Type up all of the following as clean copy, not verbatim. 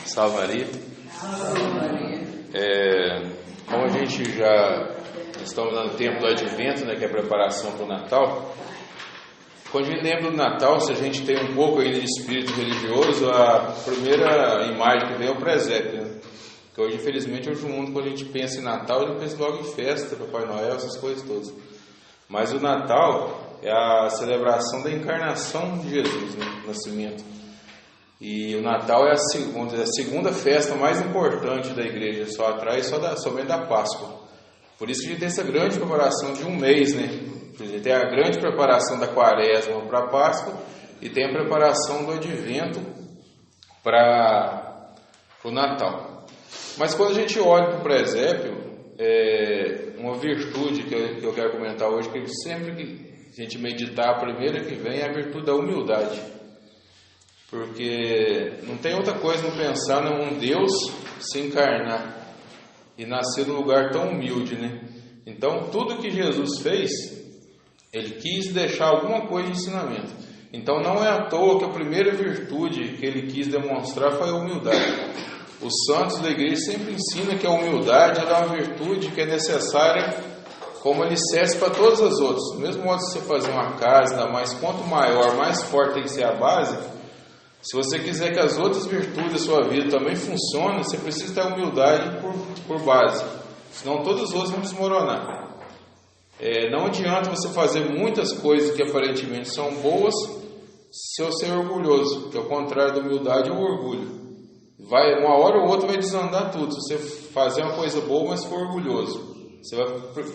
Salve Maria. Como a gente já estamos no tempo do Advento, né, que é a preparação para o Natal. Quando a gente lembra do Natal, se a gente tem um pouco ainda de espírito religioso, a primeira imagem que vem é o presépio, né? Que hoje, infelizmente, hoje o mundo, quando a gente pensa em Natal, ele pensa logo em festa, Papai Noel, essas coisas todas. Mas o Natal é a celebração da encarnação de Jesus, né, do nascimento. E o Natal é a segunda festa mais importante da igreja, só atrás somente da Páscoa. Por isso que a gente tem essa grande preparação de um mês, né? A gente tem a grande preparação da Quaresma para a Páscoa e tem a preparação do Advento para o Natal. Mas quando a gente olha para o presépio, uma virtude que eu quero comentar hoje, que sempre que a gente meditar, a primeira que vem é a virtude da humildade. Porque não tem outra coisa não pensar num Deus se encarnar e nascer num lugar tão humilde, né? Então, tudo que Jesus fez, Ele quis deixar alguma coisa de ensinamento. Então, não é à toa que a primeira virtude que Ele quis demonstrar foi a humildade. Os santos da igreja sempre ensinam que a humildade é uma virtude que é necessária como alicerce para todas as outras. Do mesmo modo que você fazer uma casa, ainda mais quanto maior, mais forte tem que ser a base. Se você quiser que as outras virtudes da sua vida também funcionem, você precisa ter humildade por base. Senão todas as outras vão desmoronar. Não adianta você fazer muitas coisas que aparentemente são boas se você é orgulhoso, que ao contrário da humildade é o orgulho. Uma hora ou outra vai desandar tudo. Se você fazer uma coisa boa, mas for orgulhoso, você vai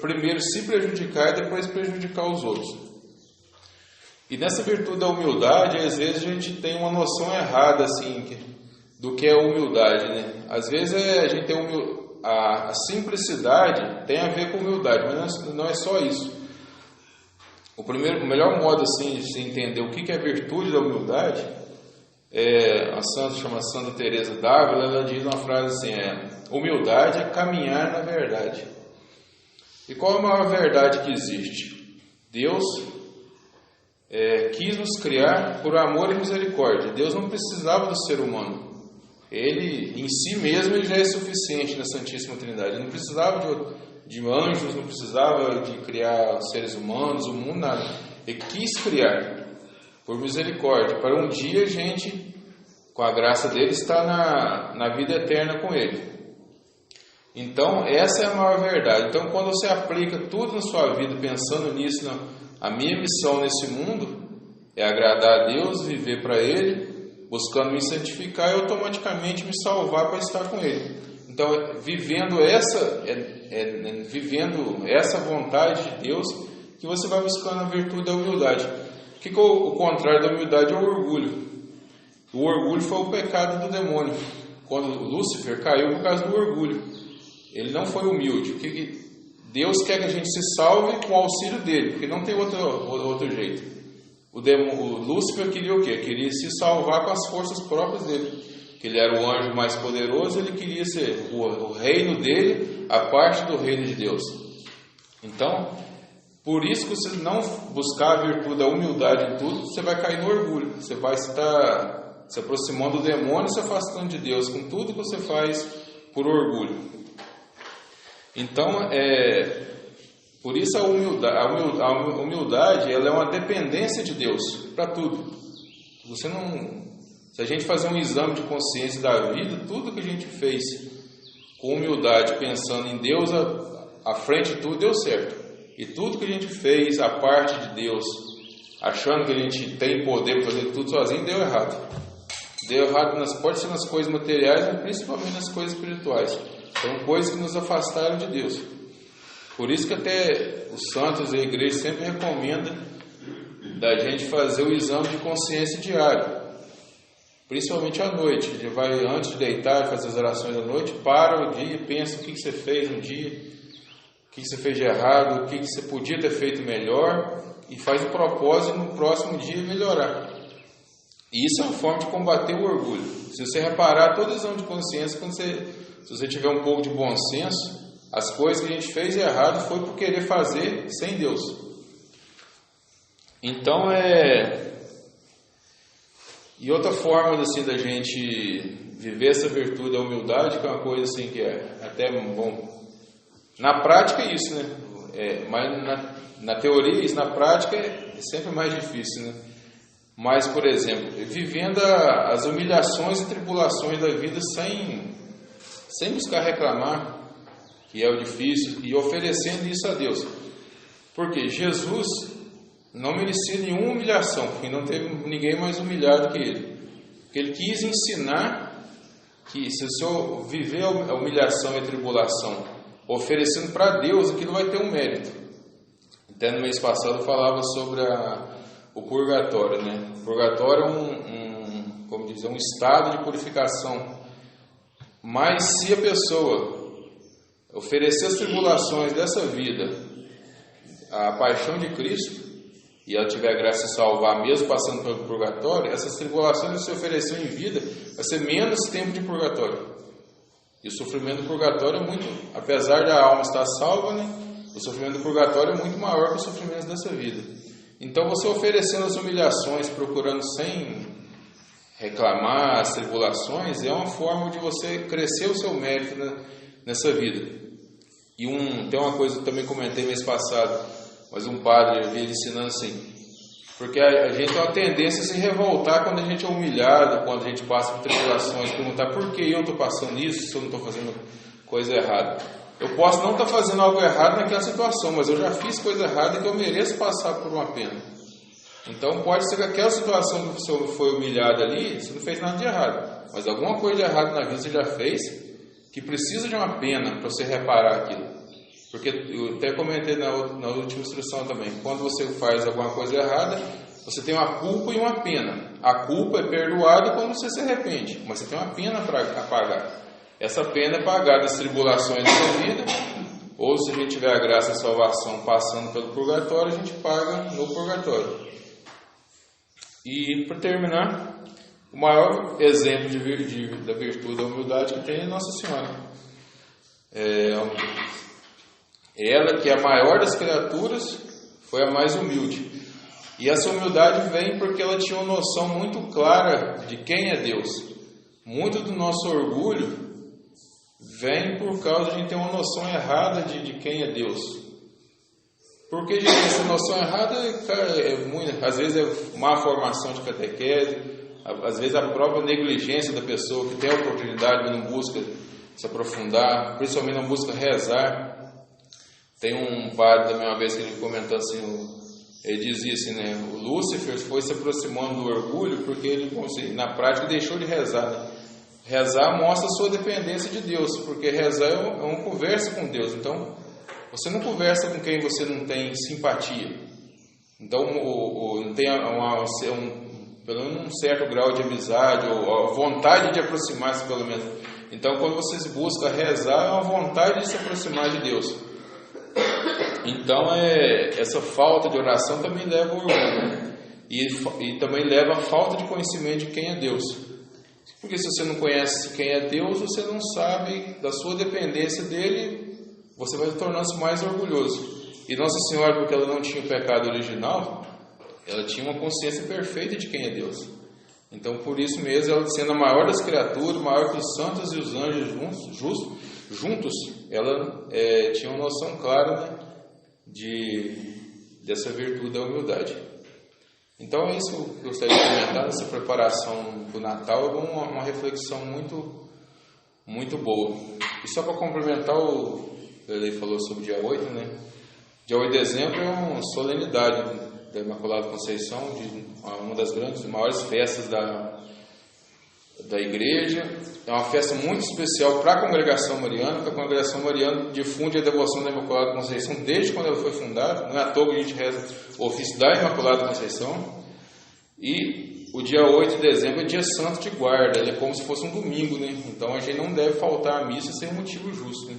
primeiro se prejudicar e depois prejudicar os outros. E nessa virtude da humildade, às vezes a gente tem uma noção errada assim, do que é humildade, né? Às vezes a gente tem a simplicidade tem a ver com humildade, mas não é só isso. O melhor modo assim, de se entender o que é a virtude da humildade, a santa chama Santa Teresa d'Ávila, ela diz uma frase assim, humildade é caminhar na verdade. E qual é a maior verdade que existe? Deus quis nos criar por amor e misericórdia. Deus não precisava do ser humano. Ele, em si mesmo, ele já é suficiente na Santíssima Trindade. Ele não precisava de anjos, não precisava de criar seres humanos, o mundo, nada. Ele quis criar por misericórdia, para um dia a gente, com a graça dele, estar na vida eterna com ele. Então, essa é a maior verdade. Então, quando você aplica tudo na sua vida, pensando nisso, a minha missão nesse mundo é agradar a Deus, viver para Ele, buscando me santificar e automaticamente me salvar para estar com Ele. Então, vivendo essa vontade de Deus, que você vai buscando a virtude da humildade. O que é o contrário da humildade? É o orgulho. O orgulho foi o pecado do demônio. Quando Lúcifer caiu por causa do orgulho, ele não foi humilde. Deus quer que a gente se salve com o auxílio dele, porque não tem outro jeito. O Lúcifer queria o quê? Queria se salvar com as forças próprias dele. Que ele era o anjo mais poderoso, ele queria ser o reino dele, a parte do reino de Deus. Então, por isso que você não buscar a virtude da humildade em tudo, você vai cair no orgulho. Você vai estar se aproximando do demônio e se afastando de Deus com tudo que você faz por orgulho. Então, por isso a humildade ela é uma dependência de Deus para tudo. Se a gente fazer um exame de consciência da vida, tudo que a gente fez com humildade, pensando em Deus à frente de tudo, deu certo. E tudo que a gente fez à parte de Deus, achando que a gente tem poder para fazer tudo sozinho, deu errado. Deu errado pode ser nas coisas materiais, mas principalmente nas coisas espirituais. São coisas que nos afastaram de Deus. Por isso que até os santos e a igreja sempre recomendam da gente fazer o exame de consciência diário. Principalmente à noite. A gente vai, antes de deitar, fazer as orações à noite, para o dia, pensa o que você fez no dia, o que você fez de errado, o que você podia ter feito melhor, e faz o propósito no próximo dia melhorar. E isso é uma forma de combater o orgulho. Se você reparar, todo exame de consciência, se você tiver um pouco de bom senso, as coisas que a gente fez errado foi por querer fazer sem Deus. Então, E outra forma assim, da gente viver essa virtude da humildade, que é uma coisa assim que é até bom. Na prática é isso, né? Mas na teoria isso, na prática é sempre mais difícil, né? Mas, por exemplo, vivendo as humilhações e tribulações da vida sem buscar reclamar, que é o difícil, e oferecendo isso a Deus. Porque Jesus não merecia nenhuma humilhação, porque não teve ninguém mais humilhado que ele. Porque ele quis ensinar que se o senhor viver a humilhação e a tribulação oferecendo para Deus, aquilo vai ter um mérito. Até no mês passado eu falava sobre o purgatório, né? O purgatório é como dizer, um estado de purificação. Mas se a pessoa oferecer as tribulações dessa vida, a paixão de Cristo, e ela tiver a graça de salvar mesmo passando pelo purgatório, essas tribulações que se ofereceu em vida, vai ser menos tempo de purgatório. E o sofrimento do purgatório é muito, apesar da alma estar salva, né? O sofrimento do purgatório é muito maior que os sofrimentos dessa vida. Então você oferecendo as humilhações, procurando sem reclamar as tribulações, é uma forma de você crescer o seu mérito nessa vida. E tem uma coisa que eu também comentei mês passado, mas um padre veio ensinando assim, porque a gente tem uma tendência a se revoltar quando a gente é humilhado, quando a gente passa por tribulações, perguntar por que eu estou passando isso, se eu não estou fazendo coisa errada. Eu posso não estar fazendo algo errado naquela situação, mas eu já fiz coisa errada que eu mereço passar por uma pena. Então pode ser que aquela situação que você foi humilhado ali, você não fez nada de errado, mas alguma coisa de errado na vida você já fez, que precisa de uma pena para você reparar aquilo. Porque eu até comentei na última instrução também, quando você faz alguma coisa errada, você tem uma culpa e uma pena. A culpa é perdoada quando você se arrepende, mas você tem uma pena para pagar. Essa pena é pagada as tribulações da sua vida, ou se a gente tiver a graça e a salvação passando pelo purgatório, a gente paga no purgatório. E para terminar, o maior exemplo da virtude da humildade que tem é Nossa Senhora. Ela, que é a maior das criaturas, foi a mais humilde. E essa humildade vem porque ela tinha uma noção muito clara de quem é Deus. Muito do nosso orgulho vem por causa de a gente ter uma noção errada de quem é Deus. Porque gente, essa noção errada às vezes é má formação de catequese, às vezes a própria negligência da pessoa que tem a oportunidade, mas não busca se aprofundar, principalmente não busca rezar. Tem um padre também uma vez que ele comentando assim, ele dizia assim, né, o Lúcifer foi se aproximando do orgulho porque ele, na prática, deixou de rezar, né? Rezar mostra a sua dependência de Deus, porque rezar é uma conversa com Deus. Então, você não conversa com quem você não tem simpatia. Então, não tem pelo menos um certo grau de amizade, ou a vontade de aproximar-se, pelo menos. Então, quando vocês buscam rezar, é uma vontade de se aproximar de Deus. Então, essa falta de oração também leva ao orgulho. E também leva a falta de conhecimento de quem é Deus. Porque se você não conhece quem é Deus, você não sabe da sua dependência dele, você vai tornar-se mais orgulhoso. E Nossa Senhora, porque ela não tinha o pecado original, ela tinha uma consciência perfeita de quem é Deus. Então, por isso mesmo, ela sendo a maior das criaturas, maior que os santos e os anjos juntos, ela tinha uma noção clara, né, dessa virtude da humildade. Então é isso que eu gostaria de comentar nessa preparação do Natal, é uma reflexão muito, muito boa. E só para complementar, ele falou sobre o dia 8, né? Dia 8 de dezembro é uma solenidade da Imaculada Conceição, uma das grandes, maiores festas da igreja. É uma festa muito especial para a congregação mariana, porque a congregação mariana difunde a devoção da Imaculada Conceição desde quando ela foi fundada. Não é à toa que a gente reza o ofício da Imaculada Conceição. E o dia 8 de dezembro é dia santo de guarda, ele é como se fosse um domingo, né? Então a gente não deve faltar à missa sem um motivo justo, né?